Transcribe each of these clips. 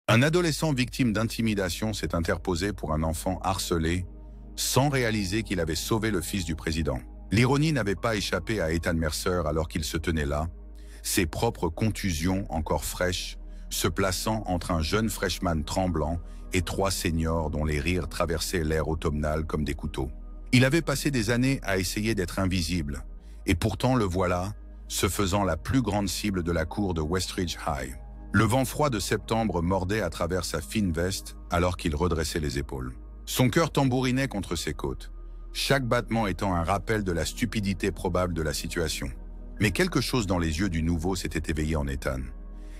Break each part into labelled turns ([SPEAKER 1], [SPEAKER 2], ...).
[SPEAKER 1] Un adolescent victime d'intimidation s'est interposé pour un enfant harcelé sans réaliser qu'il avait sauvé le fils du président. L'ironie n'avait pas échappé à Ethan Mercer alors qu'il se tenait là, ses propres contusions encore fraîches, se plaçant entre un jeune freshman tremblant et trois seniors dont les rires traversaient l'air automnal comme des couteaux. Il avait passé des années à essayer d'être invisible, et pourtant le voilà, se faisant la plus grande cible de la cour de Westridge High. Le vent froid de septembre mordait à travers sa fine veste alors qu'il redressait les épaules. Son cœur tambourinait contre ses côtes, chaque battement étant un rappel de la stupidité probable de la situation. Mais quelque chose dans les yeux du nouveau s'était éveillé en Ethan.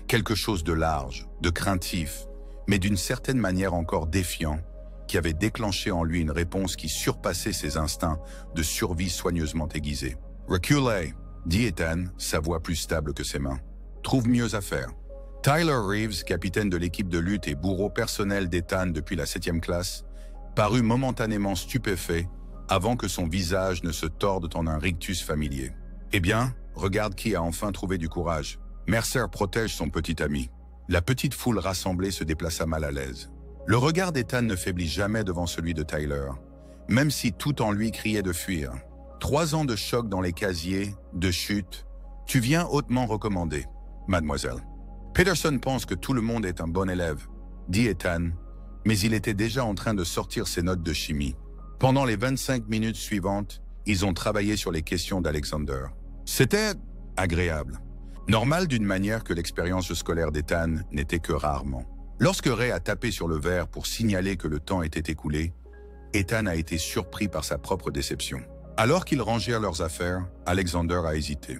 [SPEAKER 1] Quelque chose de large, de craintif, mais d'une certaine manière encore défiant, qui avait déclenché en lui une réponse qui surpassait ses instincts de survie soigneusement aiguisés. « Reculez », dit Ethan, sa voix plus stable que ses mains. « Trouve mieux à faire. » Tyler Reeves, capitaine de l'équipe de lutte et bourreau personnel d'Ethan depuis la 7e classe, parut momentanément stupéfait avant que son visage ne se torde en un rictus familier. « Eh bien, regarde qui a enfin trouvé du courage. » Mercer protège son petit ami. La petite foule rassemblée se déplaça mal à l'aise. Le regard d'Ethan ne faiblit jamais devant celui de Tyler, même si tout en lui criait de fuir. 3 ans de choc dans les casiers, de chute, tu viens hautement recommandé, mademoiselle. Peterson pense que tout le monde est un bon élève, dit Ethan, mais il était déjà en train de sortir ses notes de chimie. Pendant les 25 minutes suivantes, ils ont travaillé sur les questions d'Alexander. C'était agréable. Normal d'une manière que l'expérience scolaire d'Ethan n'était que rarement. Lorsque Ray a tapé sur le verre pour signaler que le temps était écoulé, Ethan a été surpris par sa propre déception. Alors qu'ils rangèrent leurs affaires, Alexander a hésité.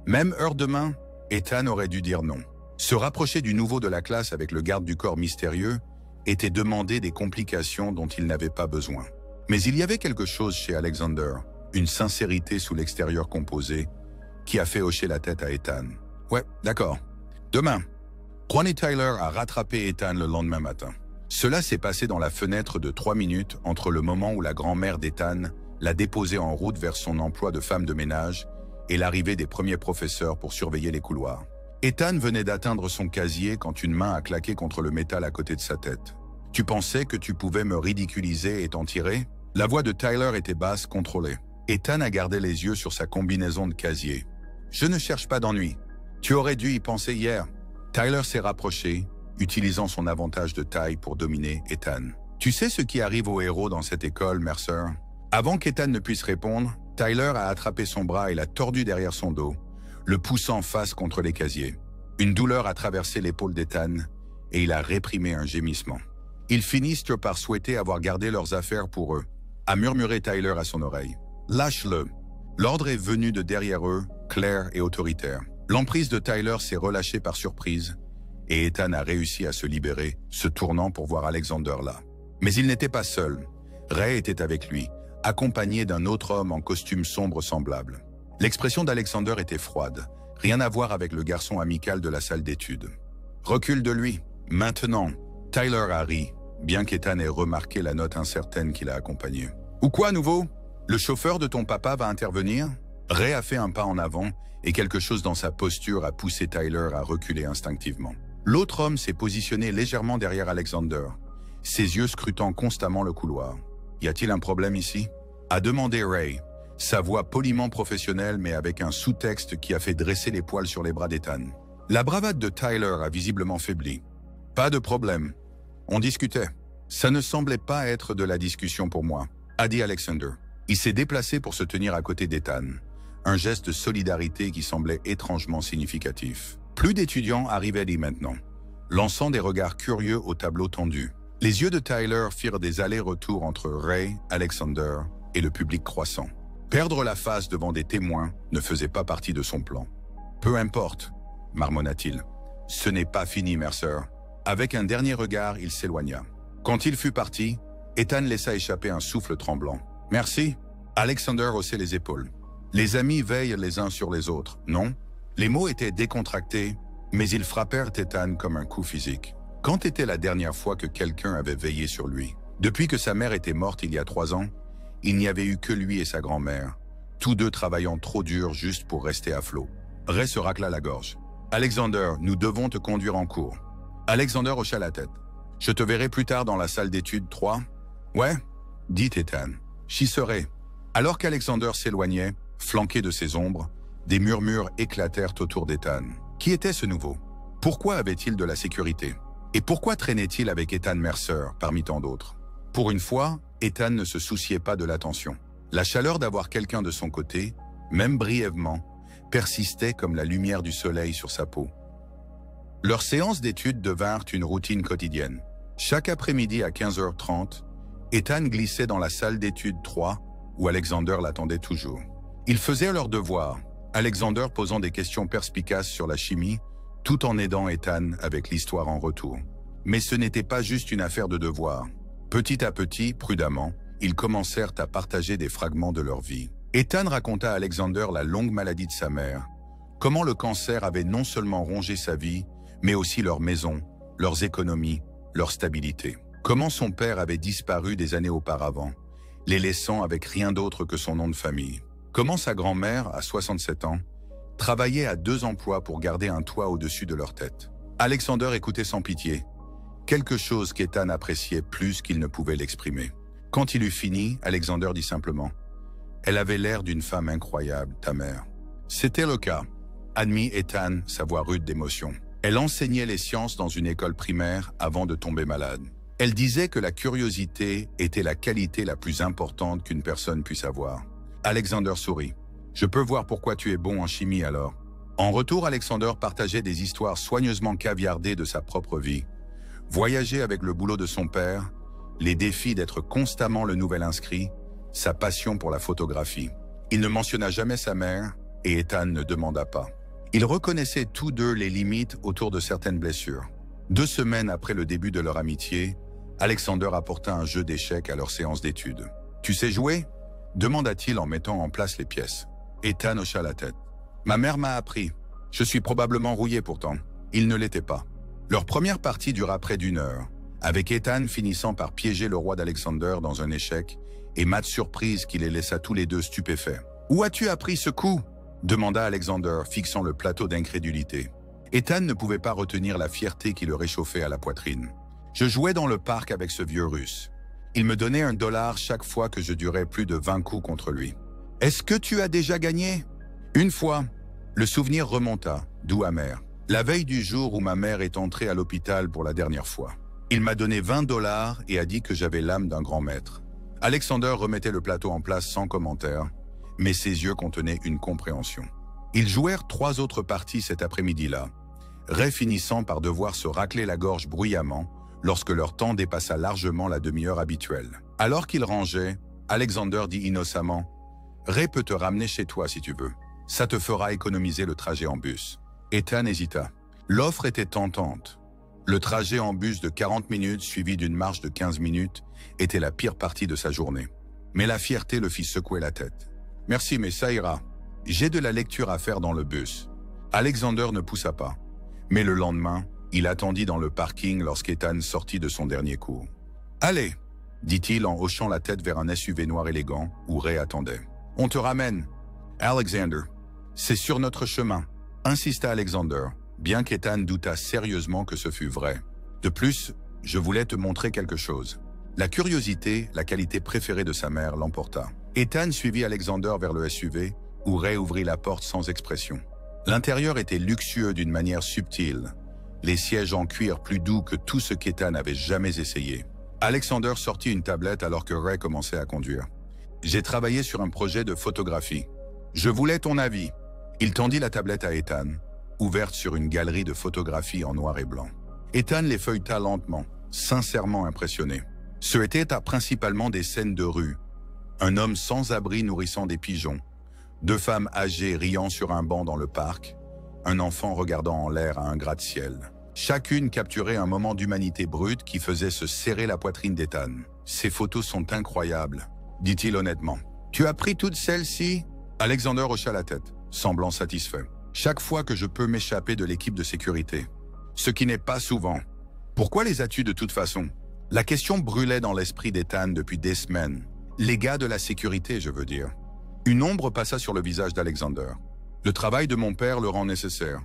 [SPEAKER 1] Même heure de main, Ethan aurait dû dire non. Se rapprocher du nouveau de la classe avec le garde du corps mystérieux était demander des complications dont il n'avait pas besoin. Mais il y avait quelque chose chez Alexander, une sincérité sous l'extérieur composé, qui a fait hocher la tête à Ethan. Ouais, d'accord. Demain. Ronnie Tyler a rattrapé Ethan le lendemain matin. Cela s'est passé dans la fenêtre de 3 minutes entre le moment où la grand-mère d'Ethan l'a déposé en route vers son emploi de femme de ménage et l'arrivée des premiers professeurs pour surveiller les couloirs. Ethan venait d'atteindre son casier quand une main a claqué contre le métal à côté de sa tête. « Tu pensais que tu pouvais me ridiculiser et t'en tirer ?» La voix de Tyler était basse, contrôlée. Ethan a gardé les yeux sur sa combinaison de casier. « Je ne cherche pas d'ennui. Tu aurais dû y penser hier. » Tyler s'est rapproché, utilisant son avantage de taille pour dominer Ethan. « Tu sais ce qui arrive aux héros dans cette école, Mercer ?» Avant qu'Ethan ne puisse répondre, Tyler a attrapé son bras et l'a tordu derrière son dos, le poussant face contre les casiers. Une douleur a traversé l'épaule d'Ethan et il a réprimé un gémissement. Ils finissent par souhaiter avoir gardé leurs affaires pour eux, a murmuré Tyler à son oreille. « Lâche-le !» L'ordre est venu de derrière eux, clair et autoritaire. L'emprise de Tyler s'est relâchée par surprise et Ethan a réussi à se libérer, se tournant pour voir Alexander là. Mais il n'était pas seul. Ray était avec lui, accompagné d'un autre homme en costume sombre semblable. L'expression d'Alexander était froide, rien à voir avec le garçon amical de la salle d'études. « Recule de lui, maintenant !» Tyler a ri, bien qu'Ethan ait remarqué la note incertaine qui l'a accompagné. « Ou quoi à nouveau? Le chauffeur de ton papa va intervenir ?» Ray a fait un pas en avant et quelque chose dans sa posture a poussé Tyler à reculer instinctivement. L'autre homme s'est positionné légèrement derrière Alexander, ses yeux scrutant constamment le couloir. « Y a-t-il un problème ici ?» a demandé Ray, sa voix poliment professionnelle mais avec un sous-texte qui a fait dresser les poils sur les bras d'Ethan. La bravade de Tyler a visiblement faibli. « Pas de problème. On discutait. Ça ne semblait pas être de la discussion pour moi, a dit Alexander. Il s'est déplacé pour se tenir à côté d'Ethan, un geste de solidarité qui semblait étrangement significatif. Plus d'étudiants arrivaient d'y maintenant, lançant des regards curieux au tableau tendu. Les yeux de Tyler firent des allers-retours entre Ray, Alexander et le public croissant. Perdre la face devant des témoins ne faisait pas partie de son plan. « Peu importe, marmonna-t-il. Ce n'est pas fini, Mercer. » Avec un dernier regard, il s'éloigna. Quand il fut parti, Ethan laissa échapper un souffle tremblant. « Merci. » Alexander haussait les épaules. Les amis veillent les uns sur les autres, non? Les mots étaient décontractés, mais ils frappèrent Ethan comme un coup physique. Quand était la dernière fois que quelqu'un avait veillé sur lui? Depuis que sa mère était morte il y a 3 ans, il n'y avait eu que lui et sa grand-mère, tous deux travaillant trop dur juste pour rester à flot. Ray se racla la gorge. « Alexander, nous devons te conduire en cours. » Alexander hocha la tête. Je te verrai plus tard dans la salle d'études 3. Ouais, dit Ethan. J'y serai. Alors qu'Alexander s'éloignait, flanqué de ses ombres, des murmures éclatèrent autour d'Ethan. Qui était ce nouveau? Pourquoi avait-il de la sécurité? Et pourquoi traînait-il avec Ethan Mercer, parmi tant d'autres? Pour une fois, Ethan ne se souciait pas de l'attention. La chaleur d'avoir quelqu'un de son côté, même brièvement, persistait comme la lumière du soleil sur sa peau. Leurs séances d'études devinrent une routine quotidienne. Chaque après-midi à 15h30, Ethan glissait dans la salle d'études 3, où Alexander l'attendait toujours. Ils faisaient leurs devoirs, Alexander posant des questions perspicaces sur la chimie, tout en aidant Ethan avec l'histoire en retour. Mais ce n'était pas juste une affaire de devoirs. Petit à petit, prudemment, ils commencèrent à partager des fragments de leur vie. Ethan raconta à Alexander la longue maladie de sa mère, comment le cancer avait non seulement rongé sa vie, mais aussi leur maison, leurs économies, leur stabilité. Comment son père avait disparu des années auparavant, les laissant avec rien d'autre que son nom de famille. Comment sa grand-mère, à 67 ans, travaillait à 2 emplois pour garder un toit au-dessus de leur tête. Alexander écoutait sans pitié, quelque chose qu'Ethan appréciait plus qu'il ne pouvait l'exprimer. Quand il eut fini, Alexander dit simplement « Elle avait l'air d'une femme incroyable, ta mère. » C'était le cas, admit Ethan, sa voix rude d'émotion. Elle enseignait les sciences dans une école primaire avant de tomber malade. Elle disait que la curiosité était la qualité la plus importante qu'une personne puisse avoir. Alexander sourit. « Je peux voir pourquoi tu es bon en chimie alors. » En retour, Alexander partageait des histoires soigneusement caviardées de sa propre vie. Voyager avec le boulot de son père, les défis d'être constamment le nouvel inscrit, sa passion pour la photographie. Il ne mentionna jamais sa mère et Ethan ne demanda pas. Ils reconnaissaient tous deux les limites autour de certaines blessures. 2 semaines après le début de leur amitié, Alexander apporta un jeu d'échecs à leur séance d'études. « Tu sais jouer ?» demanda-t-il en mettant en place les pièces. Ethan hocha la tête. « Ma mère m'a appris. Je suis probablement rouillé pourtant. » Il ne l'était pas. Leur première partie dura près d'1 heure, avec Ethan finissant par piéger le roi d'Alexander dans un échec et Matt surprise qui les laissa tous les deux stupéfaits. « Où as-tu appris ce coup ?» demanda Alexander, fixant le plateau d'incrédulité. Ethan ne pouvait pas retenir la fierté qui le réchauffait à la poitrine. « Je jouais dans le parc avec ce vieux russe. Il me donnait $1 chaque fois que je durais plus de 20 coups contre lui. « Est-ce que tu as déjà gagné ?» Une fois, le souvenir remonta, doux amer. La veille du jour où ma mère est entrée à l'hôpital pour la dernière fois. Il m'a donné $20 et a dit que j'avais l'âme d'un grand maître. Alexander remettait le plateau en place sans commentaire, mais ses yeux contenaient une compréhension. Ils jouèrent 3 autres parties cet après-midi-là, Ray finissant par devoir se racler la gorge bruyamment lorsque leur temps dépassa largement la demi-heure habituelle. Alors qu'ils rangeaient, Alexander dit innocemment « Ray peut te ramener chez toi si tu veux. Ça te fera économiser le trajet en bus. » Ethan hésita. L'offre était tentante. Le trajet en bus de 40 minutes suivi d'une marche de 15 minutes était la pire partie de sa journée. Mais la fierté le fit secouer la tête. « Merci, mais ça ira. J'ai de la lecture à faire dans le bus. » Alexander ne poussa pas. Mais le lendemain, il attendit dans le parking lorsqu'Ethan sortit de son dernier cours. « Allez !» dit-il en hochant la tête vers un SUV noir élégant où Ray attendait. « On te ramène. »« Alexander, c'est sur notre chemin. » insista Alexander, bien qu'Ethan doutât sérieusement que ce fût vrai. De plus, je voulais te montrer quelque chose. La curiosité, la qualité préférée de sa mère, l'emporta. Ethan suivit Alexander vers le SUV, où Ray ouvrit la porte sans expression. L'intérieur était luxueux d'une manière subtile, les sièges en cuir plus doux que tout ce qu'Ethan avait jamais essayé. Alexander sortit une tablette alors que Ray commençait à conduire. « J'ai travaillé sur un projet de photographie. Je voulais ton avis. » Il tendit la tablette à Ethan, ouverte sur une galerie de photographies en noir et blanc. Ethan les feuilleta lentement, sincèrement impressionné. Ce étaient principalement des scènes de rue. Un homme sans abri nourrissant des pigeons, 2 femmes âgées riant sur un banc dans le parc, un enfant regardant en l'air à un gratte-ciel. Chacune capturait un moment d'humanité brute qui faisait se serrer la poitrine d'Ethan. « Ces photos sont incroyables, » dit-il honnêtement. « Tu as pris toutes celles-ci » Alexander hocha la tête, semblant satisfait. « Chaque fois que je peux m'échapper de l'équipe de sécurité. Ce qui n'est pas souvent. Pourquoi les as-tu de toute façon ?» La question brûlait dans l'esprit d'Ethan depuis des semaines. Les gars de la sécurité, je veux dire. Une ombre passa sur le visage d'Alexander. Le travail de mon père le rend nécessaire.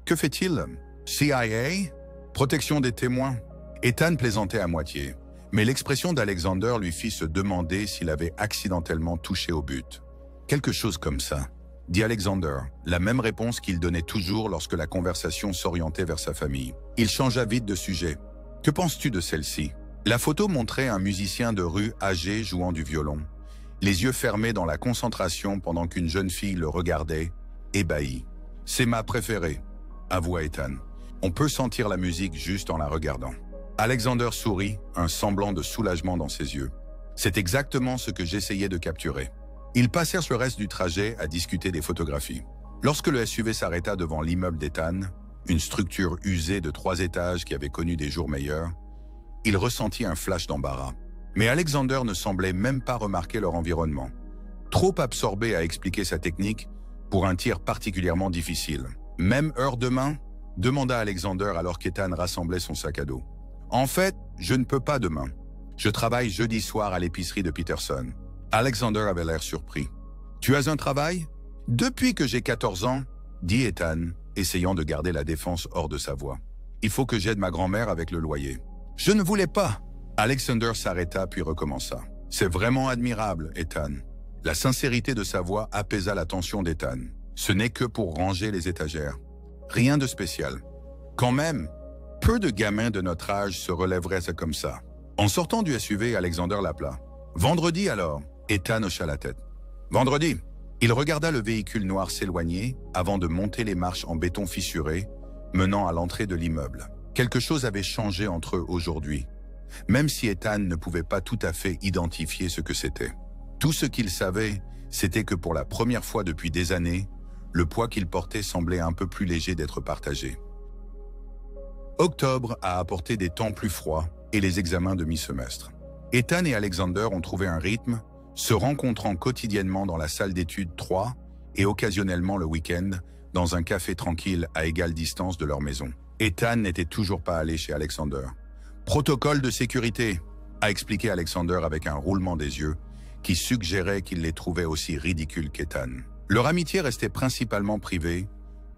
[SPEAKER 1] Que fait-il? CIA? Protection des témoins. Ethan plaisantait à moitié, mais l'expression d'Alexander lui fit se demander s'il avait accidentellement touché au but. Quelque chose comme ça, dit Alexander, la même réponse qu'il donnait toujours lorsque la conversation s'orientait vers sa famille. Il changea vite de sujet. Que penses-tu de celle-ci? La photo montrait un musicien de rue âgé jouant du violon, les yeux fermés dans la concentration pendant qu'une jeune fille le regardait, ébahie. C'est ma préférée, avoua Ethan. On peut sentir la musique juste en la regardant. Alexander sourit, un semblant de soulagement dans ses yeux. C'est exactement ce que j'essayais de capturer. Ils passèrent le reste du trajet à discuter des photographies. Lorsque le SUV s'arrêta devant l'immeuble d'Ethan, une structure usée de 3 étages qui avait connu des jours meilleurs, il ressentit un flash d'embarras. Mais Alexander ne semblait même pas remarquer leur environnement, trop absorbé à expliquer sa technique pour un tir particulièrement difficile. « Même heure demain ?» demanda Alexander alors qu'Ethan rassemblait son sac à dos. « En fait, je ne peux pas demain. Je travaille jeudi soir à l'épicerie de Peterson. » Alexander avait l'air surpris. « Tu as un travail ?»« Depuis que j'ai 14 ans, » dit Ethan, essayant de garder la défense hors de sa voix. « Il faut que j'aide ma grand-mère avec le loyer. »« Je ne voulais pas !» Alexander s'arrêta puis recommença. « C'est vraiment admirable, Ethan. » La sincérité de sa voix apaisa la tension d'Ethan. Ce n'est que pour ranger les étagères. Rien de spécial. Quand même, peu de gamins de notre âge se relèveraient comme ça. En sortant du SUV, Alexander l'appela. « Vendredi alors ?» Ethan hocha la tête. « Vendredi !» Il regarda le véhicule noir s'éloigner avant de monter les marches en béton fissuré menant à l'entrée de l'immeuble. Quelque chose avait changé entre eux aujourd'hui, même si Ethan ne pouvait pas tout à fait identifier ce que c'était. Tout ce qu'il savait, c'était que pour la première fois depuis des années, le poids qu'il portait semblait un peu plus léger d'être partagé. Octobre a apporté des temps plus froids et les examens de mi-semestre. Ethan et Alexander ont trouvé un rythme, se rencontrant quotidiennement dans la salle d'études 3 et occasionnellement le week-end dans un café tranquille à égale distance de leur maison. Ethan n'était toujours pas allé chez Alexander. « Protocole de sécurité », a expliqué Alexander avec un roulement des yeux qui suggérait qu'il les trouvait aussi ridicules qu'Ethan. Leur amitié restait principalement privée,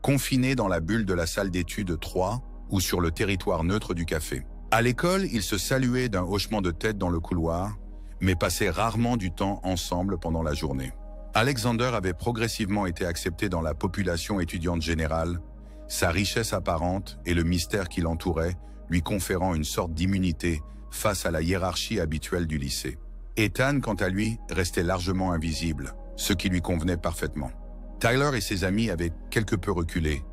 [SPEAKER 1] confinée dans la bulle de la salle d'études 3 ou sur le territoire neutre du café. À l'école, ils se saluaient d'un hochement de tête dans le couloir, mais passaient rarement du temps ensemble pendant la journée. Alexander avait progressivement été accepté dans la population étudiante générale, sa richesse apparente et le mystère qui l'entourait lui conférant une sorte d'immunité face à la hiérarchie habituelle du lycée. Ethan, quant à lui, restait largement invisible, ce qui lui convenait parfaitement. Tyler et ses amis avaient quelque peu reculé,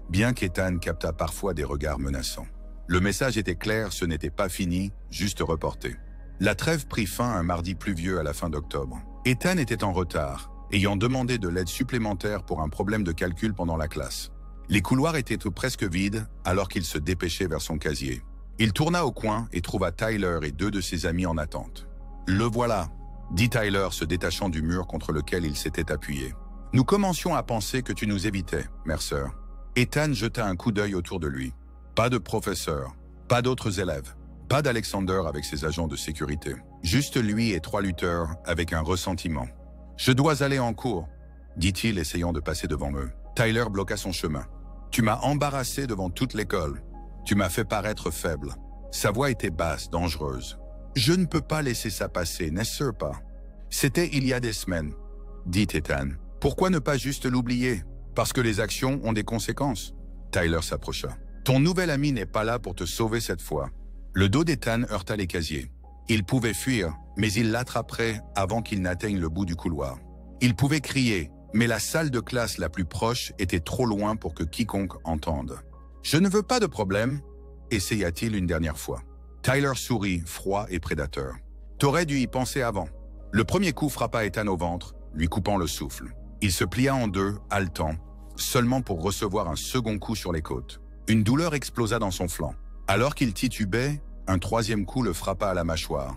[SPEAKER 1] bien qu'Ethan captât parfois des regards menaçants. Le message était clair, ce n'était pas fini, juste reporté. La trêve prit fin un mardi pluvieux à la fin d'octobre. Ethan était en retard, ayant demandé de l'aide supplémentaire pour un problème de calcul pendant la classe. Les couloirs étaient presque vides alors qu'il se dépêchait vers son casier. Il tourna au coin et trouva Tyler et 2 de ses amis en attente. « Le voilà », dit Tyler se détachant du mur contre lequel il s'était appuyé. « Nous commencions à penser que tu nous évitais, Mercer. » Ethan jeta un coup d'œil autour de lui. Pas de professeur, pas d'autres élèves, pas d'Alexander avec ses agents de sécurité. Juste lui et 3 lutteurs avec un ressentiment. « Je dois aller en cours », dit-il essayant de passer devant eux. Tyler bloqua son chemin. « Tu m'as embarrassé devant toute l'école. Tu m'as fait paraître faible. » Sa voix était basse, dangereuse. « Je ne peux pas laisser ça passer, n'est-ce pas? C'était il y a des semaines, » dit Ethan. « Pourquoi ne pas juste l'oublier? Parce que les actions ont des conséquences. » Tyler s'approcha. « Ton nouvel ami n'est pas là pour te sauver cette fois. » Le dos d'Ethan heurta les casiers. Il pouvait fuir, mais il l'attraperait avant qu'il n'atteigne le bout du couloir. Il pouvait crier, mais la salle de classe la plus proche était trop loin pour que quiconque entende. « Je ne veux pas de problème, » essaya-t-il une dernière fois. Tyler sourit, froid et prédateur. « T'aurais dû y penser avant. » Le premier coup frappa Ethan au ventre, lui coupant le souffle. Il se plia en deux, haletant, seulement pour recevoir un second coup sur les côtes. Une douleur explosa dans son flanc. Alors qu'il titubait, un 3e coup le frappa à la mâchoire,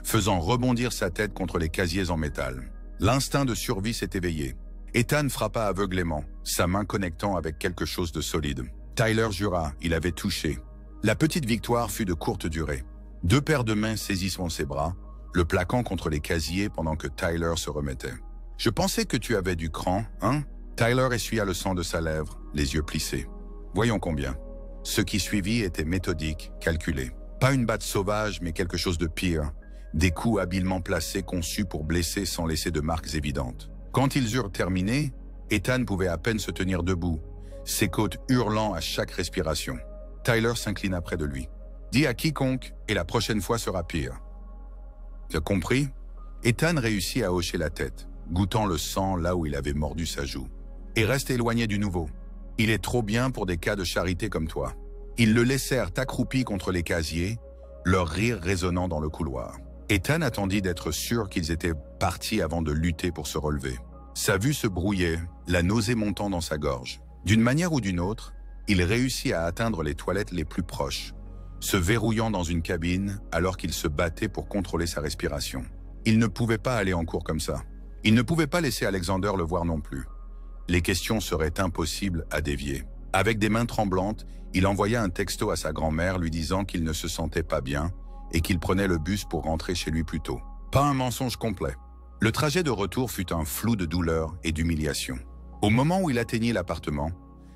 [SPEAKER 1] faisant rebondir sa tête contre les casiers en métal. L'instinct de survie s'est éveillé. Ethan frappa aveuglément, sa main connectant avec quelque chose de solide. Tyler jura, il avait touché. La petite victoire fut de courte durée. 2 paires de mains saisissant ses bras, le plaquant contre les casiers pendant que Tyler se remettait. « Je pensais que tu avais du cran, hein ?» Tyler essuya le sang de sa lèvre, les yeux plissés. « Voyons combien. » Ce qui suivit était méthodique, calculé. Pas une batte sauvage, mais quelque chose de pire. Des coups habilement placés conçus pour blesser sans laisser de marques évidentes. Quand ils eurent terminé, Ethan pouvait à peine se tenir debout, ses côtes hurlant à chaque respiration. Tyler s'inclina près de lui. « Dis à quiconque, et la prochaine fois sera pire. » « T'as compris ?» Ethan réussit à hocher la tête, goûtant le sang là où il avait mordu sa joue. « Et reste éloigné du nouveau. Il est trop bien pour des cas de charité comme toi. » Ils le laissèrent accroupi contre les casiers, leur rire résonnant dans le couloir. Ethan attendit d'être sûr qu'ils étaient partis avant de lutter pour se relever. Sa vue se brouillait, la nausée montant dans sa gorge. D'une manière ou d'une autre, il réussit à atteindre les toilettes les plus proches, se verrouillant dans une cabine alors qu'il se battait pour contrôler sa respiration. Il ne pouvait pas aller en cours comme ça. Il ne pouvait pas laisser Alexander le voir non plus. Les questions seraient impossibles à dévier. Avec des mains tremblantes, il envoya un texto à sa grand-mère lui disant qu'il ne se sentait pas bien et qu'il prenait le bus pour rentrer chez lui plus tôt. Pas un mensonge complet. Le trajet de retour fut un flou de douleur et d'humiliation. Au moment où il atteignit l'appartement,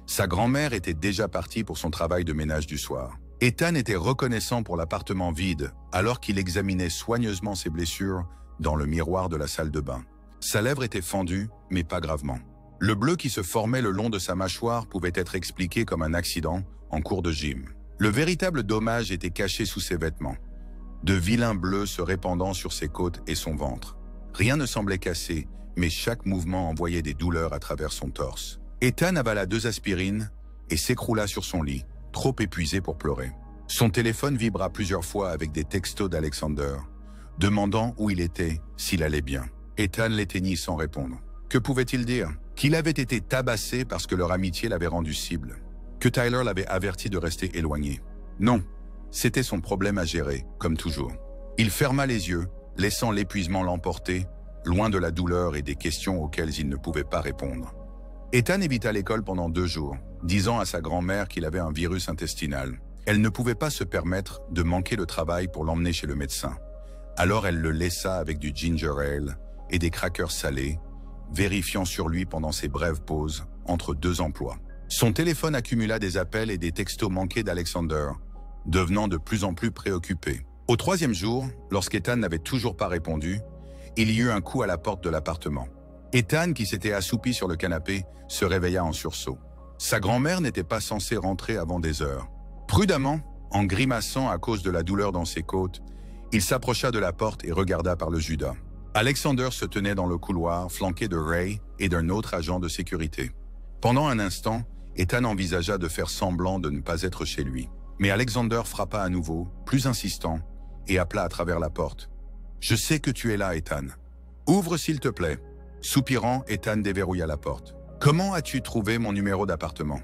[SPEAKER 1] sa grand-mère était déjà partie pour son travail de ménage du soir. Ethan était reconnaissant pour l'appartement vide alors qu'il examinait soigneusement ses blessures dans le miroir de la salle de bain. Sa lèvre était fendue, mais pas gravement. Le bleu qui se formait le long de sa mâchoire pouvait être expliqué comme un accident en cours de gym. Le véritable dommage était caché sous ses vêtements, de vilains bleus se répandant sur ses côtes et son ventre. Rien ne semblait cassé, mais chaque mouvement envoyait des douleurs à travers son torse. Ethan avala 2 aspirines et s'écroula sur son lit, trop épuisé pour pleurer. Son téléphone vibra plusieurs fois avec des textos d'Alexander, demandant où il était, s'il allait bien. Ethan l'éteignit sans répondre. Que pouvait-il dire? Qu'il avait été tabassé parce que leur amitié l'avait rendu cible. Que Tyler l'avait averti de rester éloigné. Non, c'était son problème à gérer, comme toujours. Il ferma les yeux, laissant l'épuisement l'emporter, loin de la douleur et des questions auxquelles il ne pouvait pas répondre. Ethan évita l'école pendant 2 jours, disant à sa grand-mère qu'il avait un virus intestinal. Elle ne pouvait pas se permettre de manquer le travail pour l'emmener chez le médecin. Alors elle le laissa avec du ginger ale et des crackers salés, vérifiant sur lui pendant ses brèves pauses entre 2 emplois. Son téléphone accumula des appels et des textos manqués d'Alexander, devenant de plus en plus préoccupé. Au 3e jour, lorsqu'Ethan n'avait toujours pas répondu, il y eut un coup à la porte de l'appartement. Ethan, qui s'était assoupi sur le canapé, se réveilla en sursaut. Sa grand-mère n'était pas censée rentrer avant des heures. Prudemment, en grimaçant à cause de la douleur dans ses côtes, il s'approcha de la porte et regarda par le Judas. Alexander se tenait dans le couloir, flanqué de Ray et d'un autre agent de sécurité. Pendant un instant, Ethan envisagea de faire semblant de ne pas être chez lui. Mais Alexander frappa à nouveau, plus insistant, et appela à travers la porte. « Je sais que tu es là, Ethan. Ouvre s'il te plaît. » Soupirant, Ethan déverrouilla la porte. « Comment as-tu trouvé mon numéro d'appartement ?»«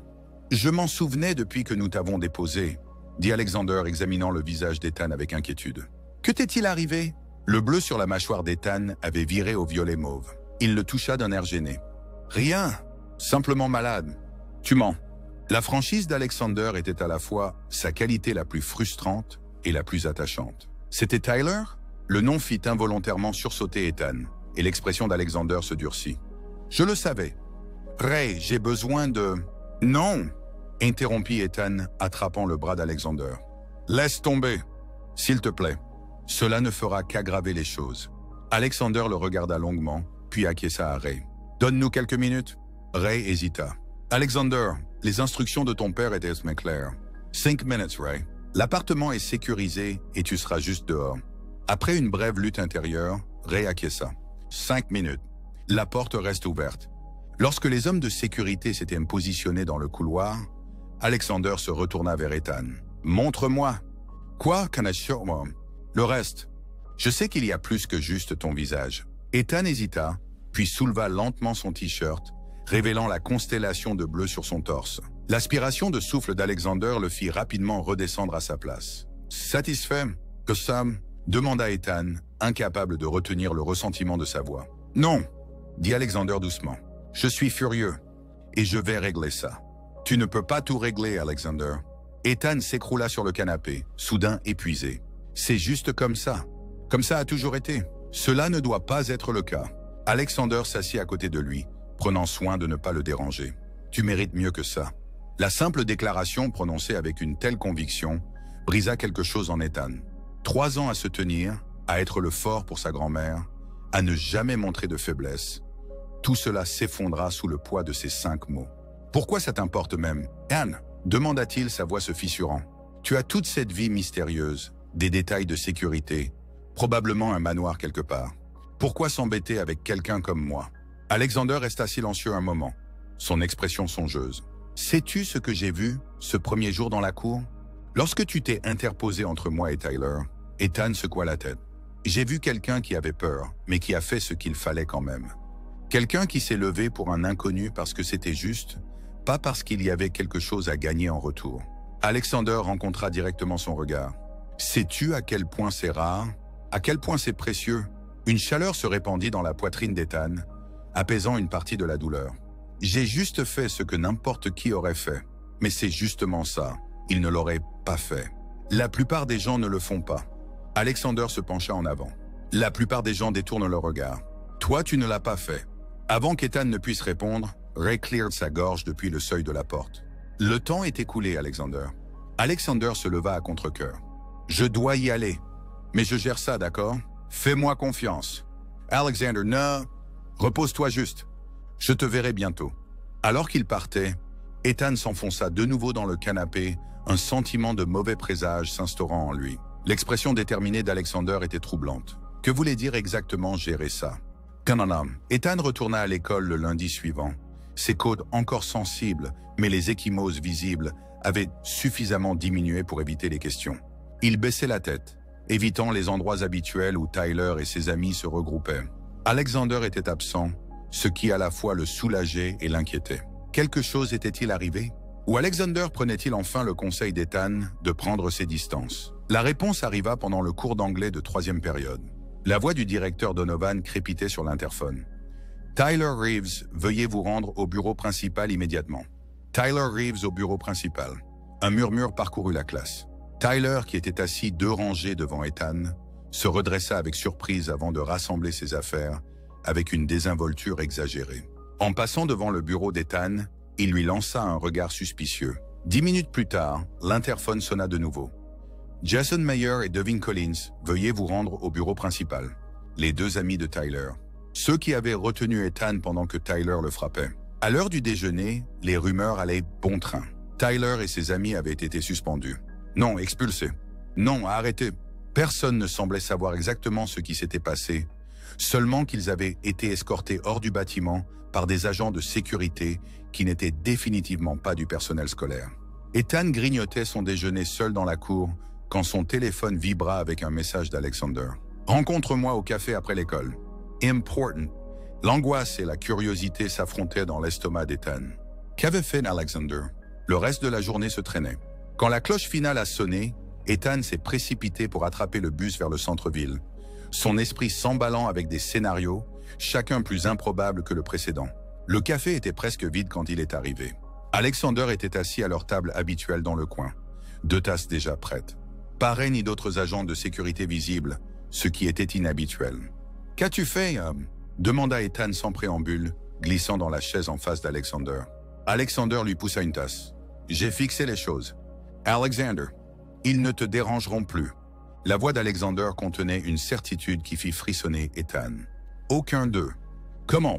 [SPEAKER 1] Je m'en souvenais depuis que nous t'avons déposé, » dit Alexander, examinant le visage d'Ethan avec inquiétude. « Que t'est-il arrivé ?» Le bleu sur la mâchoire d'Ethan avait viré au violet mauve. Il le toucha d'un air gêné. « Rien, simplement malade. Tu mens. » La franchise d'Alexander était à la fois sa qualité la plus frustrante et la plus attachante. « C'était Tyler ?» Le nom fit involontairement sursauter Ethan, et l'expression d'Alexander se durcit. « Je le savais. Ray, j'ai besoin de... »« Non !» interrompit Ethan, attrapant le bras d'Alexander. « Laisse tomber, s'il te plaît. Cela ne fera qu'aggraver les choses. » Alexander le regarda longuement, puis acquiesça à Ray. « Donne-nous quelques minutes. » Ray hésita. « Alexander, les instructions de ton père étaient claires. 5 minutes, Ray. L'appartement est sécurisé et tu seras juste dehors. » Après une brève lutte intérieure, Ray acquiesça. 5 minutes. La porte reste ouverte. Lorsque les hommes de sécurité s'étaient positionnés dans le couloir, Alexander se retourna vers Ethan. « Montre-moi. »« Quoi, can I show moi ?»« Le reste. Je sais qu'il y a plus que juste ton visage. » Ethan hésita, puis souleva lentement son t-shirt, révélant la constellation de bleu sur son torse. L'aspiration de souffle d'Alexander le fit rapidement redescendre à sa place. « Satisfait que ça ?» demanda Ethan, incapable de retenir le ressentiment de sa voix. « Non !» dit Alexander doucement. « Je suis furieux, et je vais régler ça. » « Tu ne peux pas tout régler, Alexander. » Ethan s'écroula sur le canapé, soudain épuisé. « C'est juste comme ça. Comme ça a toujours été. Cela ne doit pas être le cas. » Alexander s'assit à côté de lui, prenant soin de ne pas le déranger. « Tu mérites mieux que ça. » La simple déclaration prononcée avec une telle conviction brisa quelque chose en Ethan. 3 ans à se tenir, à être le fort pour sa grand-mère, à ne jamais montrer de faiblesse. Tout cela s'effondra sous le poids de ces 5 mots. « Pourquoi ça t'importe même, Anne ?» demanda-t-il, sa voix se fissurant. « Tu as toute cette vie mystérieuse, des détails de sécurité, probablement un manoir quelque part. Pourquoi s'embêter avec quelqu'un comme moi ?» Alexander resta silencieux un moment, son expression songeuse. « Sais-tu ce que j'ai vu ce premier jour dans la cour? Lorsque tu t'es interposé entre moi et Tyler, Ethan secoua la tête. J'ai vu quelqu'un qui avait peur, mais qui a fait ce qu'il fallait quand même. Quelqu'un qui s'est levé pour un inconnu parce que c'était juste, pas parce qu'il y avait quelque chose à gagner en retour. » Alexander rencontra directement son regard. « Sais-tu à quel point c'est rare? À quel point c'est précieux ?» Une chaleur se répandit dans la poitrine d'Ethan, apaisant une partie de la douleur. « J'ai juste fait ce que n'importe qui aurait fait. Mais c'est justement ça. Il ne l'aurait pas fait. La plupart des gens ne le font pas. » Alexander se pencha en avant. « La plupart des gens détournent leur regard. Toi, tu ne l'as pas fait. » Avant qu'Ethan ne puisse répondre, Ray cleared sa gorge depuis le seuil de la porte. Le temps est écoulé, Alexander. Alexander se leva à contre-cœur. « Je dois y aller. Mais je gère ça, d'accord? Fais-moi confiance. » Alexander, non. Repose-toi juste. Je te verrai bientôt. Alors qu'il partait, Ethan s'enfonça de nouveau dans le canapé, un sentiment de mauvais présage s'instaurant en lui. L'expression déterminée d'Alexander était troublante. Que voulait dire exactement gérer ça? Ethan retourna à l'école le lundi suivant. Ses côtes encore sensibles, mais les ecchymoses visibles, avaient suffisamment diminué pour éviter les questions. Il baissait la tête, évitant les endroits habituels où Tyler et ses amis se regroupaient. Alexander était absent, ce qui à la fois le soulageait et l'inquiétait. Quelque chose était-il arrivé? Ou Alexander prenait-il enfin le conseil d'Ethan de prendre ses distances? La réponse arriva pendant le cours d'anglais de 3e période. La voix du directeur Donovan crépitait sur l'interphone. « Tyler Reeves, veuillez vous rendre au bureau principal immédiatement. » Tyler Reeves au bureau principal. Un murmure parcourut la classe. Tyler, qui était assis 2 rangées devant Ethan, se redressa avec surprise avant de rassembler ses affaires avec une désinvolture exagérée. En passant devant le bureau d'Ethan, il lui lança un regard suspicieux. 10 minutes plus tard, l'interphone sonna de nouveau. « Jason Mayer et Devin Collins, veuillez vous rendre au bureau principal. » Les 2 amis de Tyler. Ceux qui avaient retenu Ethan pendant que Tyler le frappait. À l'heure du déjeuner, les rumeurs allaient bon train. Tyler et ses amis avaient été suspendus. Non, expulsés. Non, arrêtés. Personne ne semblait savoir exactement ce qui s'était passé, seulement qu'ils avaient été escortés hors du bâtiment par des agents de sécurité qui n'étaient définitivement pas du personnel scolaire. Ethan grignotait son déjeuner seul dans la cour quand son téléphone vibra avec un message d'Alexander. « Rencontre-moi au café après l'école. Important. » L'angoisse et la curiosité s'affrontaient dans l'estomac d'Ethan. Qu'avait fait Alexander? Le reste de la journée se traînait. Quand la cloche finale a sonné, Ethan s'est précipité pour attraper le bus vers le centre-ville, son esprit s'emballant avec des scénarios, chacun plus improbable que le précédent. Le café était presque vide quand il est arrivé. Alexander était assis à leur table habituelle dans le coin, 2 tasses déjà prêtes. Pas Ray ni d'autres agents de sécurité visibles, ce qui était inhabituel. « Qu'as-tu fait ?» demanda Ethan sans préambule, glissant dans la chaise en face d'Alexander. Alexander lui poussa une tasse. « J'ai fixé les choses. »« Alexander, ils ne te dérangeront plus. » La voix d'Alexander contenait une certitude qui fit frissonner Ethan. « Aucun d'eux. »« Comment ?»«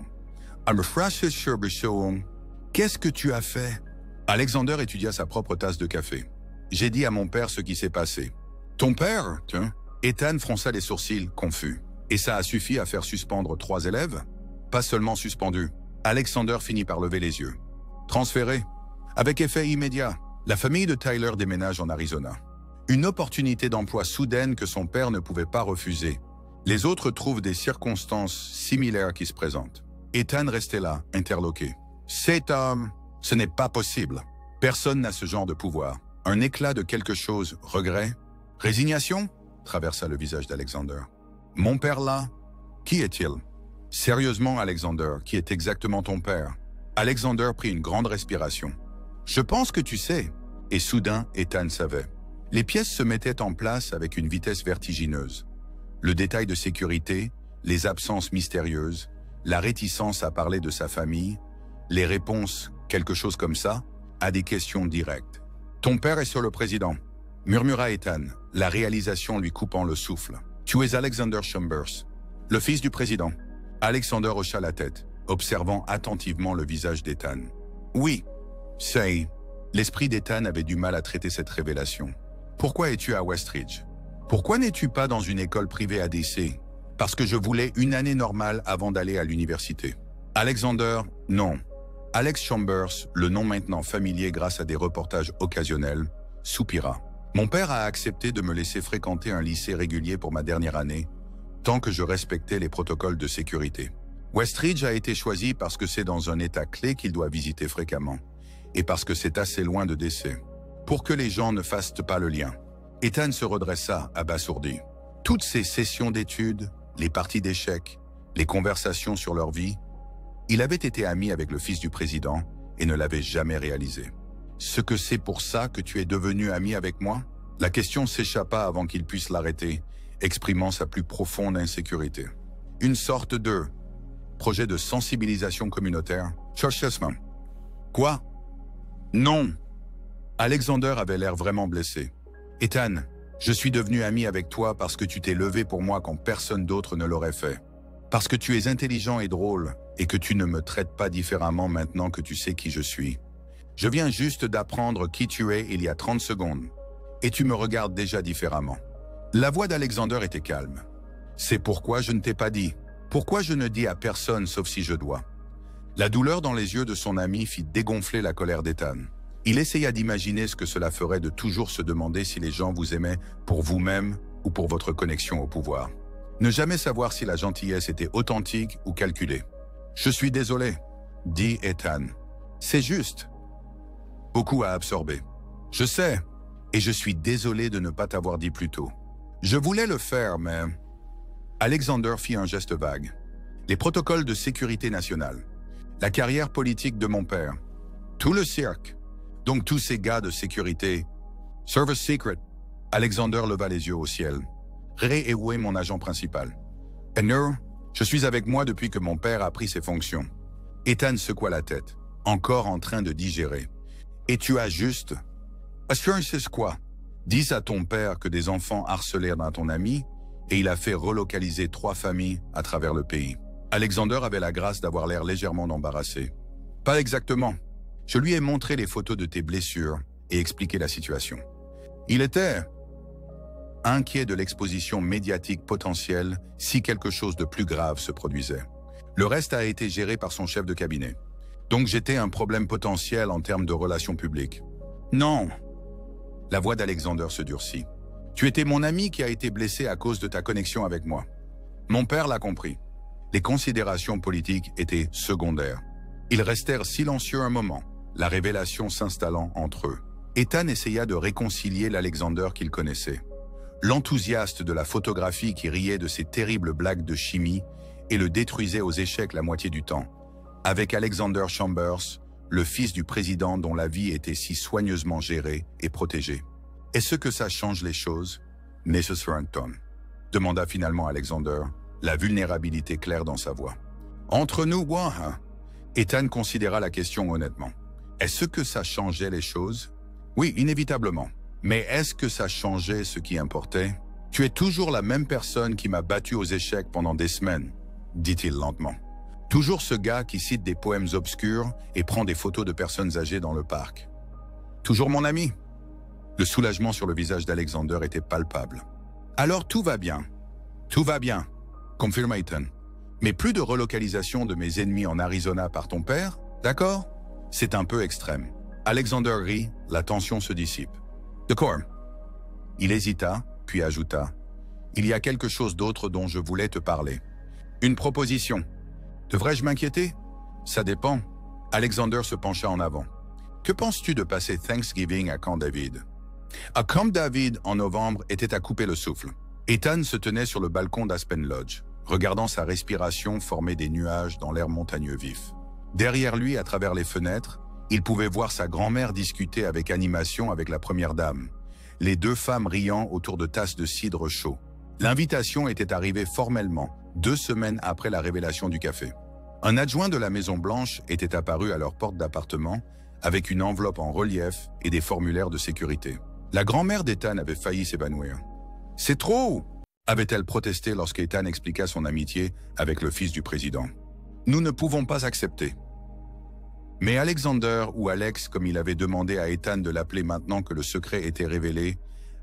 [SPEAKER 1] Qu'est-ce que tu as fait ?» Alexander étudia sa propre tasse de café. « J'ai dit à mon père ce qui s'est passé. »« Ton père, tiens ?» Ethan fronça les sourcils, confus. « Et ça a suffi à faire suspendre 3 élèves ?»« Pas seulement suspendus. » Alexander finit par lever les yeux. « Transféré. Avec effet immédiat. La famille de Tyler déménage en Arizona. Une opportunité d'emploi soudaine que son père ne pouvait pas refuser. Les autres trouvent des circonstances similaires qui se présentent. » Ethan restait là, interloqué. « C'est ce n'est pas possible. Personne n'a ce genre de pouvoir. » Un éclat de quelque chose, regret, résignation, traversa le visage d'Alexander. « Mon père là? Qui est-il? » « Sérieusement, Alexander, qui est exactement ton père? » Alexander prit une grande respiration. « Je pense que tu sais. » Et soudain, Ethan savait. Les pièces se mettaient en place avec une vitesse vertigineuse. Le détail de sécurité, les absences mystérieuses, la réticence à parler de sa famille, les réponses, quelque chose comme ça, à des questions directes. Ton père est sur le président, murmura Ethan, la réalisation lui coupant le souffle. Tu es Alexander Chambers, le fils du président. Alexander hocha la tête, observant attentivement le visage d'Ethan. Oui, c'est... L'esprit d'Ethan avait du mal à traiter cette révélation. Pourquoi es-tu à Westridge? Pourquoi n'es-tu pas dans une école privée à DC? Parce que je voulais une année normale avant d'aller à l'université. Alexander, non. Alex Chambers, le nom maintenant familier grâce à des reportages occasionnels, soupira. Mon père a accepté de me laisser fréquenter un lycée régulier pour ma dernière année, tant que je respectais les protocoles de sécurité. Westridge a été choisi parce que c'est dans un état clé qu'il doit visiter fréquemment, et parce que c'est assez loin de DC, pour que les gens ne fassent pas le lien. Ethan se redressa, abasourdi. Toutes ces sessions d'études, les parties d'échecs, les conversations sur leur vie, il avait été ami avec le fils du président et ne l'avait jamais réalisé. Ce que c'est pour ça que tu es devenu ami avec moi? La question s'échappa avant qu'il puisse l'arrêter, exprimant sa plus profonde insécurité. Une sorte de projet de sensibilisation communautaire. Churchesman. Quoi? Non. Alexander avait l'air vraiment blessé. Ethan, je suis devenu ami avec toi parce que tu t'es levé pour moi quand personne d'autre ne l'aurait fait. Parce que tu es intelligent et drôle et que tu ne me traites pas différemment maintenant que tu sais qui je suis. Je viens juste d'apprendre qui tu es il y a 30 secondes. Et tu me regardes déjà différemment. La voix d'Alexander était calme. C'est pourquoi je ne t'ai pas dit. Pourquoi je ne dis à personne sauf si je dois. La douleur dans les yeux de son ami fit dégonfler la colère d'Ethan. Il essaya d'imaginer ce que cela ferait de toujours se demander si les gens vous aimaient pour vous-même ou pour votre connexion au pouvoir. Ne jamais savoir si la gentillesse était authentique ou calculée. « Je suis désolé », dit Ethan. « C'est juste. » Beaucoup à absorber. « Je sais, et je suis désolé de ne pas t'avoir dit plus tôt. Je voulais le faire, mais... » Alexander fit un geste vague. Les protocoles de sécurité nationale. La carrière politique de mon père. Tout le cirque. Donc tous ces gars de sécurité. Service Secret. Alexander leva les yeux au ciel. Ray est où est mon agent principal? Henry, je suis avec moi depuis que mon père a pris ses fonctions. Ethan secoua la tête, encore en train de digérer. Et tu as juste... Assurances quoi? Dis à ton père que des enfants harcelèrent dans ton ami et il a fait relocaliser 3 familles à travers le pays. Alexander avait la grâce d'avoir l'air légèrement embarrassé. Pas exactement. Je lui ai montré les photos de tes blessures et expliqué la situation. Il était inquiet de l'exposition médiatique potentielle si quelque chose de plus grave se produisait. Le reste a été géré par son chef de cabinet. Donc j'étais un problème potentiel en termes de relations publiques. Non. La voix d'Alexander se durcit. Tu étais mon ami qui a été blessé à cause de ta connexion avec moi. Mon père l'a compris. Les considérations politiques étaient secondaires. Ils restèrent silencieux un moment, la révélation s'installant entre eux. Ethan essaya de réconcilier l'Alexander qu'il connaissait. L'enthousiaste de la photographie qui riait de ses terribles blagues de chimie et le détruisait aux échecs la moitié du temps. Avec Alexander Chambers, le fils du président dont la vie était si soigneusement gérée et protégée. Est-ce que ça change les choses, Mrs. Thornton? Demanda finalement Alexander, la vulnérabilité claire dans sa voix. Entre nous, moi, hein? Ethan considéra la question honnêtement. Est-ce que ça changeait les choses? Oui, inévitablement. Mais est-ce que ça changeait ce qui importait? Tu es toujours la même personne qui m'a battu aux échecs pendant des semaines, dit-il lentement. Toujours ce gars qui cite des poèmes obscurs et prend des photos de personnes âgées dans le parc. Toujours mon ami. Le soulagement sur le visage d'Alexander était palpable. Alors tout va bien. Tout va bien, confirma Ethan. Mais plus de relocalisation de mes ennemis en Arizona par ton père, d'accord? C'est un peu extrême. Alexander rit, la tension se dissipe. D'accord. Il hésita, puis ajouta. Il y a quelque chose d'autre dont je voulais te parler. Une proposition. Devrais-je m'inquiéter? Ça dépend. Alexander se pencha en avant. Que penses-tu de passer Thanksgiving à Camp David? À Camp David, en novembre, était à couper le souffle. Ethan se tenait sur le balcon d'Aspen Lodge, regardant sa respiration former des nuages dans l'air montagneux vif. Derrière lui, à travers les fenêtres, il pouvait voir sa grand-mère discuter avec animation avec la première dame, les 2 femmes riant autour de tasses de cidre chaud. L'invitation était arrivée formellement, 2 semaines après la révélation du café. Un adjoint de la Maison-Blanche était apparu à leur porte d'appartement avec une enveloppe en relief et des formulaires de sécurité. La grand-mère d'Ethan avait failli s'évanouir. « C'est trop !» avait-elle protesté lorsqu'Ethan expliqua son amitié avec le fils du président. « Nous ne pouvons pas accepter. » Mais Alexander, ou Alex comme il avait demandé à Ethan de l'appeler maintenant que le secret était révélé,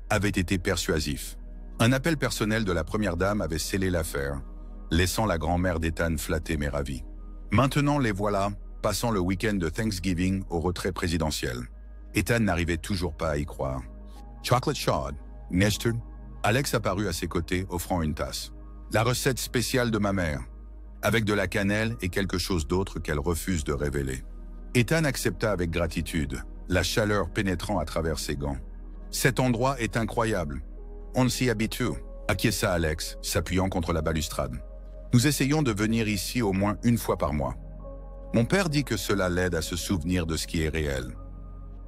[SPEAKER 1] avait été persuasif. Un appel personnel de la première dame avait scellé l'affaire, laissant la grand-mère d'Ethan flattée mais ravie. Maintenant les voilà, passant le week-end de Thanksgiving au retrait présidentiel. Ethan n'arrivait toujours pas à y croire. « Chocolate shawd, Nestor ?» Alex apparut à ses côtés, offrant une tasse. « La recette spéciale de ma mère, avec de la cannelle et quelque chose d'autre qu'elle refuse de révéler. » Ethan accepta avec gratitude, la chaleur pénétrant à travers ses gants. « Cet endroit est incroyable. On s'y habitue, » acquiesça Alex, s'appuyant contre la balustrade. « Nous essayons de venir ici au moins une fois par mois. Mon père dit que cela l'aide à se souvenir de ce qui est réel. »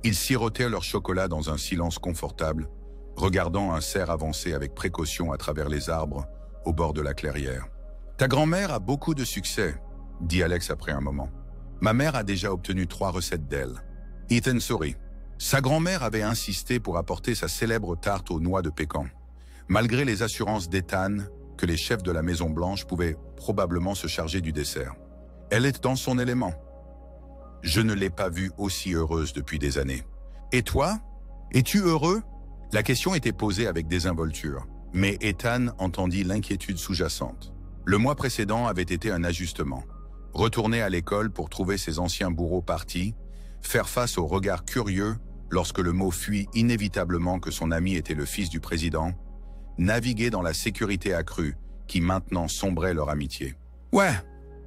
[SPEAKER 1] Ils sirotèrent leur chocolat dans un silence confortable, regardant un cerf avancer avec précaution à travers les arbres au bord de la clairière. « Ta grand-mère a beaucoup de succès, » dit Alex après un moment. « Ma mère a déjà obtenu 3 recettes d'elle. » Ethan sourit. Sa grand-mère avait insisté pour apporter sa célèbre tarte aux noix de pécan, malgré les assurances d'Ethan que les chefs de la Maison-Blanche pouvaient probablement se charger du dessert. Elle est dans son élément. Je ne l'ai pas vue aussi heureuse depuis des années. Et toi? Es-tu heureux? La question était posée avec désinvolture, mais Ethan entendit l'inquiétude sous-jacente. Le mois précédent avait été un ajustement. Retourner à l'école pour trouver ses anciens bourreaux partis, faire face au regard curieux lorsque le mot fuit inévitablement que son ami était le fils du président, naviguer dans la sécurité accrue qui maintenant sombrait leur amitié. « Ouais !»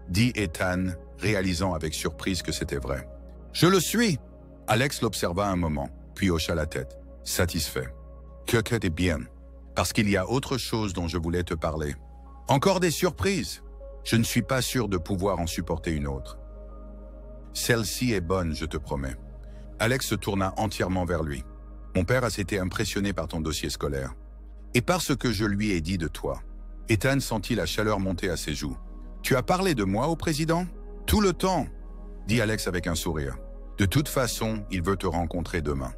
[SPEAKER 1] dit Ethan, réalisant avec surprise que c'était vrai. « Je le suis !» Alex l'observa un moment, puis hocha la tête, satisfait. « Que t'es bien, parce qu'il y a autre chose dont je voulais te parler. Encore des surprises. Je ne suis pas sûr de pouvoir en supporter une autre. Celle-ci est bonne, je te promets. » Alex se tourna entièrement vers lui. « Mon père a été impressionné par ton dossier scolaire. Et par ce que je lui ai dit de toi. » Ethan sentit la chaleur monter à ses joues. « Tu as parlé de moi au président? Tout le temps, » dit Alex avec un sourire. « De toute façon, il veut te rencontrer demain. »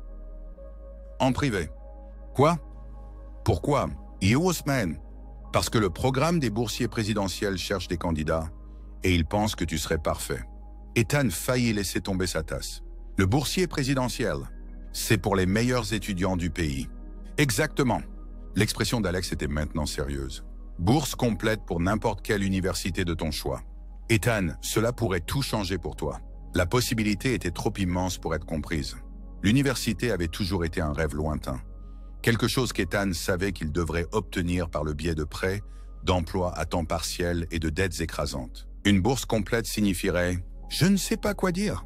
[SPEAKER 1] En privé. « Quoi? Pourquoi? US man. Parce que le programme des boursiers présidentiels cherche des candidats et il pense que tu serais parfait. » Ethan faillit laisser tomber sa tasse. « Le boursier présidentiel, c'est pour les meilleurs étudiants du pays. » Exactement. L'expression d'Alex était maintenant sérieuse. Bourse complète pour n'importe quelle université de ton choix. Ethan, cela pourrait tout changer pour toi. La possibilité était trop immense pour être comprise. L'université avait toujours été un rêve lointain. Quelque chose qu'Ethan savait qu'il devrait obtenir par le biais de prêts, d'emplois à temps partiel et de dettes écrasantes. Une bourse complète signifierait « Je ne sais pas quoi dire »,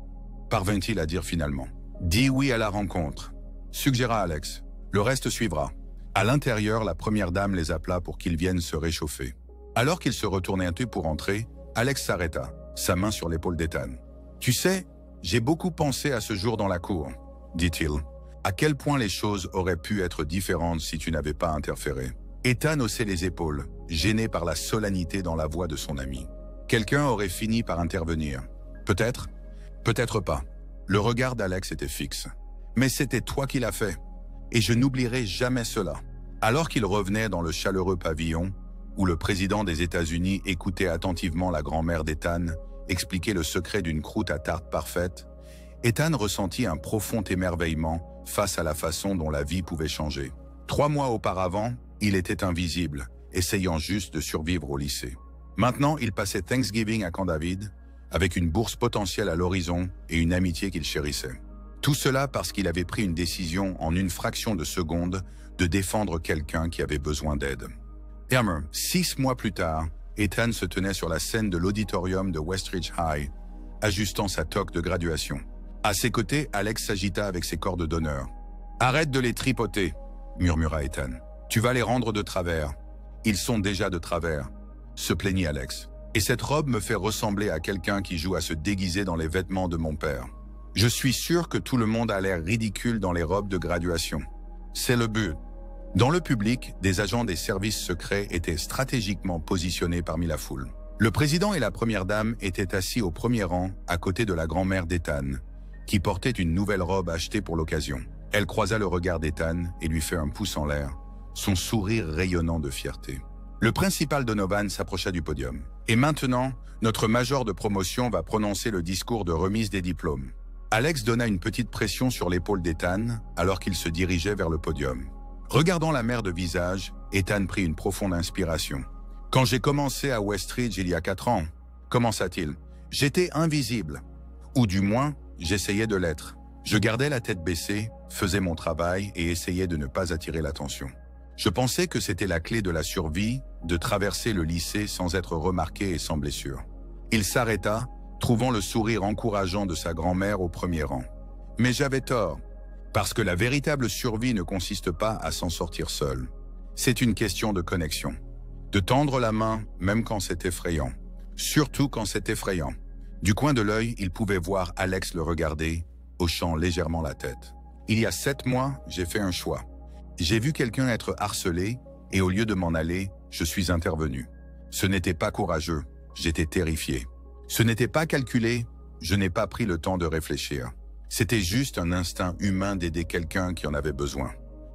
[SPEAKER 1] parvint-il à dire finalement. « Dis oui à la rencontre », suggéra Alex. Le reste suivra. À l'intérieur, la première dame les appela pour qu'ils viennent se réchauffer. Alors qu'ils se retournaient un peu pour entrer, Alex s'arrêta, sa main sur l'épaule d'Ethan. « Tu sais, j'ai beaucoup pensé à ce jour dans la cour, » dit-il. « À quel point les choses auraient pu être différentes si tu n'avais pas interféré. » Ethan haussait les épaules, gêné par la solennité dans la voix de son ami. Quelqu'un aurait fini par intervenir. Peut-être, peut-être pas. Le regard d'Alex était fixe. Mais c'était toi qui l'as fait. Et je n'oublierai jamais cela. Alors qu'il revenait dans le chaleureux pavillon, où le président des États-Unis écoutait attentivement la grand-mère d'Ethan expliquer le secret d'une croûte à tarte parfaite, Ethan ressentit un profond émerveillement face à la façon dont la vie pouvait changer. 3 mois auparavant, il était invisible, essayant juste de survivre au lycée. Maintenant, il passait Thanksgiving à Camp David, avec une bourse potentielle à l'horizon et une amitié qu'il chérissait. Tout cela parce qu'il avait pris une décision en une fraction de seconde de défendre quelqu'un qui avait besoin d'aide. 6 mois plus tard, Ethan se tenait sur la scène de l'auditorium de Westridge High, ajustant sa toque de graduation. À ses côtés, Alex s'agita avec ses cordes d'honneur. « Arrête de les tripoter !» murmura Ethan. « Tu vas les rendre de travers. Ils sont déjà de travers. » se plaignit Alex. « Et cette robe me fait ressembler à quelqu'un qui joue à se déguiser dans les vêtements de mon père. Je suis sûr que tout le monde a l'air ridicule dans les robes de graduation. C'est le but. » Dans le public, des agents des services secrets étaient stratégiquement positionnés parmi la foule. Le président et la première dame étaient assis au premier rang à côté de la grand-mère d'Ethan, qui portait une nouvelle robe achetée pour l'occasion. Elle croisa le regard d'Ethan et lui fit un pouce en l'air, son sourire rayonnant de fierté. Le principal Donovan s'approcha du podium. Et maintenant, notre major de promotion va prononcer le discours de remise des diplômes. Alex donna une petite pression sur l'épaule d'Ethan alors qu'il se dirigeait vers le podium. Regardant la mère de visage, Ethan prit une profonde inspiration. « Quand j'ai commencé à Westridge il y a 4 ans, commença-t-il, j'étais invisible. Ou du moins, j'essayais de l'être. Je gardais la tête baissée, faisais mon travail et essayais de ne pas attirer l'attention. Je pensais que c'était la clé de la survie, de traverser le lycée sans être remarqué et sans blessure. » Il s'arrêta, trouvant le sourire encourageant de sa grand-mère au premier rang. Mais j'avais tort, parce que la véritable survie ne consiste pas à s'en sortir seul. C'est une question de connexion. De tendre la main, même quand c'est effrayant. Surtout quand c'est effrayant. Du coin de l'œil, il pouvait voir Alex le regarder, hochant légèrement la tête. Il y a 7 mois, j'ai fait un choix. J'ai vu quelqu'un être harcelé, et au lieu de m'en aller, je suis intervenu. Ce n'était pas courageux, j'étais terrifié. Ce n'était pas calculé, je n'ai pas pris le temps de réfléchir. C'était juste un instinct humain d'aider quelqu'un qui en avait besoin.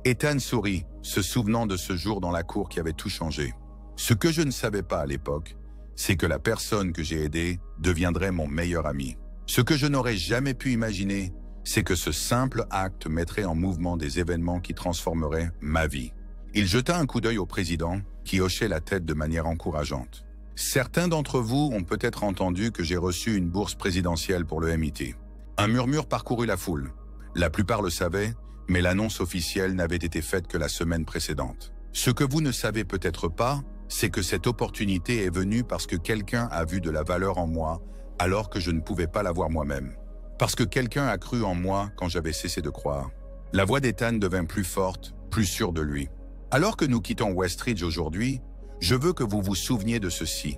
[SPEAKER 1] Ethan sourit, se souvenant de ce jour dans la cour qui avait tout changé. Ce que je ne savais pas à l'époque, c'est que la personne que j'ai aidée deviendrait mon meilleur ami. Ce que je n'aurais jamais pu imaginer, c'est que ce simple acte mettrait en mouvement des événements qui transformeraient ma vie. Il jeta un coup d'œil au président, qui hochait la tête de manière encourageante. Certains d'entre vous ont peut-être entendu que j'ai reçu une bourse présidentielle pour le MIT. Un murmure parcourut la foule. La plupart le savaient, mais l'annonce officielle n'avait été faite que la semaine précédente. Ce que vous ne savez peut-être pas, c'est que cette opportunité est venue parce que quelqu'un a vu de la valeur en moi, alors que je ne pouvais pas la voir moi-même. Parce que quelqu'un a cru en moi quand j'avais cessé de croire. La voix d'Ethan devint plus forte, plus sûre de lui. Alors que nous quittons Westridge aujourd'hui, je veux que vous vous souveniez de ceci.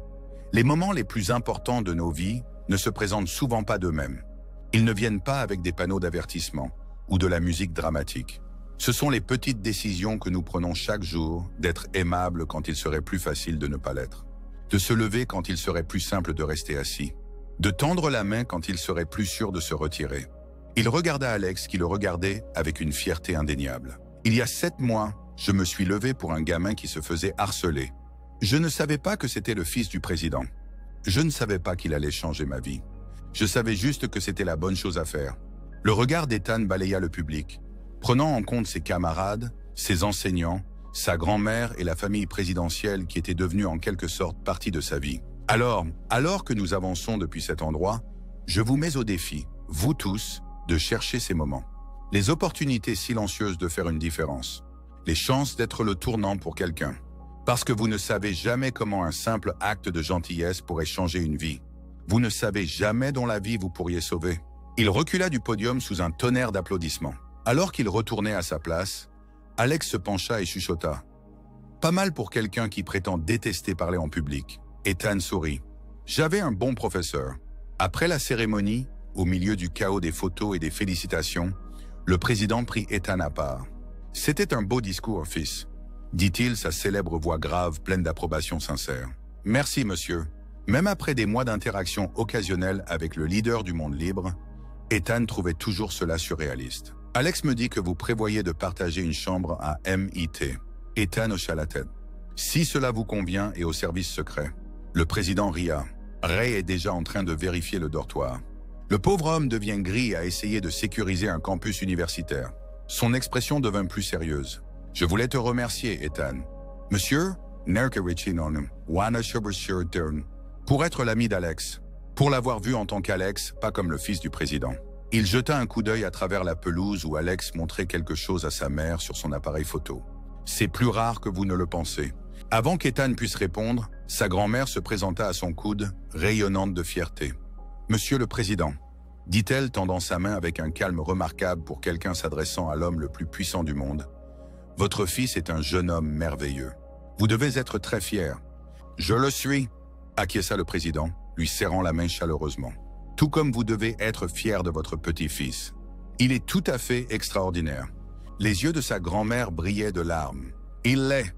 [SPEAKER 1] Les moments les plus importants de nos vies ne se présentent souvent pas d'eux-mêmes. Ils ne viennent pas avec des panneaux d'avertissement ou de la musique dramatique. Ce sont les petites décisions que nous prenons chaque jour d'être aimables quand il serait plus facile de ne pas l'être. De se lever quand il serait plus simple de rester assis. De tendre la main quand il serait plus sûr de se retirer. Il regarda Alex qui le regardait avec une fierté indéniable. Il y a 7 mois, je me suis levé pour un gamin qui se faisait harceler. Je ne savais pas que c'était le fils du président. Je ne savais pas qu'il allait changer ma vie. Je savais juste que c'était la bonne chose à faire. Le regard d'Ethan balaya le public, prenant en compte ses camarades, ses enseignants, sa grand-mère et la famille présidentielle qui était devenue en quelque sorte partie de sa vie. Alors que nous avançons depuis cet endroit, je vous mets au défi, vous tous, de chercher ces moments. Les opportunités silencieuses de faire une différence. Les chances d'être le tournant pour quelqu'un. Parce que vous ne savez jamais comment un simple acte de gentillesse pourrait changer une vie. Vous ne savez jamais dont la vie vous pourriez sauver. Il recula du podium sous un tonnerre d'applaudissements. Alors qu'il retournait à sa place, Alex se pencha et chuchota. Pas mal pour quelqu'un qui prétend détester parler en public. Ethan sourit. J'avais un bon professeur. Après la cérémonie, au milieu du chaos des photos et des félicitations, le président prit Ethan à part. C'était un beau discours, fils, dit-il, sa célèbre voix grave pleine d'approbation sincère. Merci, monsieur. Même après des mois d'interaction occasionnelle avec le leader du monde libre, Ethan trouvait toujours cela surréaliste. Alex me dit que vous prévoyez de partager une chambre à MIT. Ethan hocha la tête. Si cela vous convient et au service secret. Le président ria. Ray est déjà en train de vérifier le dortoir. Le pauvre homme devient gris à essayer de sécuriser un campus universitaire. Son expression devint plus sérieuse. Je voulais te remercier, Ethan. Monsieur, pour être l'ami d'Alex. Pour l'avoir vu en tant qu'Alex, pas comme le fils du président. Il jeta un coup d'œil à travers la pelouse où Alex montrait quelque chose à sa mère sur son appareil photo. C'est plus rare que vous ne le pensez. Avant qu'Ethan puisse répondre, sa grand-mère se présenta à son coude, rayonnante de fierté. « Monsieur le Président », dit-elle tendant sa main avec un calme remarquable pour quelqu'un s'adressant à l'homme le plus puissant du monde. « Votre fils est un jeune homme merveilleux. Vous devez être très fier. »« Je le suis », acquiesça le président, lui serrant la main chaleureusement. « Tout comme vous devez être fier de votre petit-fils. Il est tout à fait extraordinaire. » Les yeux de sa grand-mère brillaient de larmes. « Il l'est.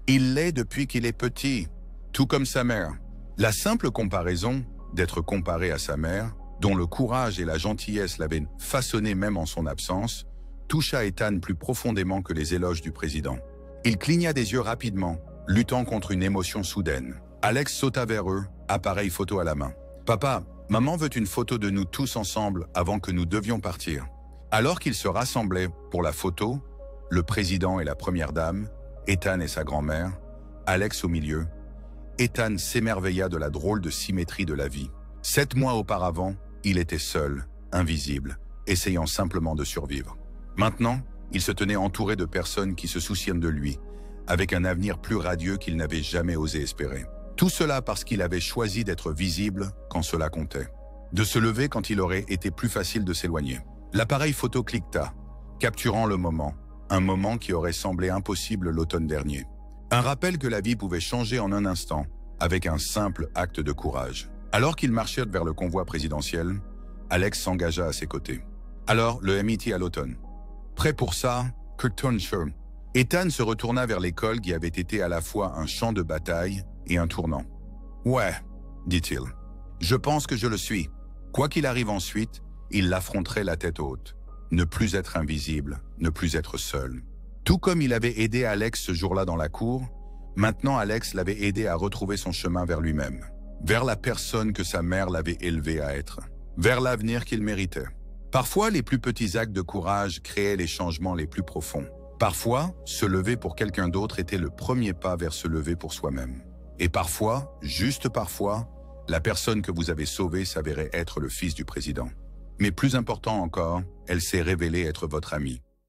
[SPEAKER 1] Il l'est depuis qu'il est petit, tout comme sa mère. » La simple comparaison, d'être comparé à sa mère, dont le courage et la gentillesse l'avaient façonné même en son absence, toucha Ethan plus profondément que les éloges du président. Il cligna des yeux rapidement, luttant contre une émotion soudaine. Alex sauta vers eux, appareil photo à la main. « Papa, maman veut une photo de nous tous ensemble avant que nous devions partir. » Alors qu'ils se rassemblaient pour la photo, le président et la première dame, Ethan et sa grand-mère, Alex au milieu, Ethan s'émerveilla de la drôle de symétrie de la vie. 7 mois auparavant, il était seul, invisible, essayant simplement de survivre. Maintenant, il se tenait entouré de personnes qui se souciaient de lui, avec un avenir plus radieux qu'il n'avait jamais osé espérer. Tout cela parce qu'il avait choisi d'être visible quand cela comptait, de se lever quand il aurait été plus facile de s'éloigner. L'appareil photo cliqueta, capturant le moment, un moment qui aurait semblé impossible l'automne dernier. Un rappel que la vie pouvait changer en un instant, avec un simple acte de courage. Alors qu'ils marchèrent vers le convoi présidentiel, Alex s'engagea à ses côtés. Alors, le MIT à l'automne. Prêt pour ça, Curtin. Ethan se retourna vers l'école qui avait été à la fois un champ de bataille et un tournant. « Ouais, dit-il. Je pense que je le suis. Quoi qu'il arrive ensuite, il l'affronterait la tête haute. Ne plus être invisible, ne plus être seul. » Tout comme il avait aidé Alex ce jour-là dans la cour, maintenant Alex l'avait aidé à retrouver son chemin vers lui-même, vers la personne que sa mère l'avait élevé à être, vers l'avenir qu'il méritait. Parfois, les plus petits actes de courage créaient les changements les plus profonds. Parfois, se lever pour quelqu'un d'autre était le premier pas vers se lever pour soi-même. Et parfois, juste parfois, la personne que vous avez sauvée s'avérait être le fils du président. Mais plus important encore, elle s'est révélée être votre amie.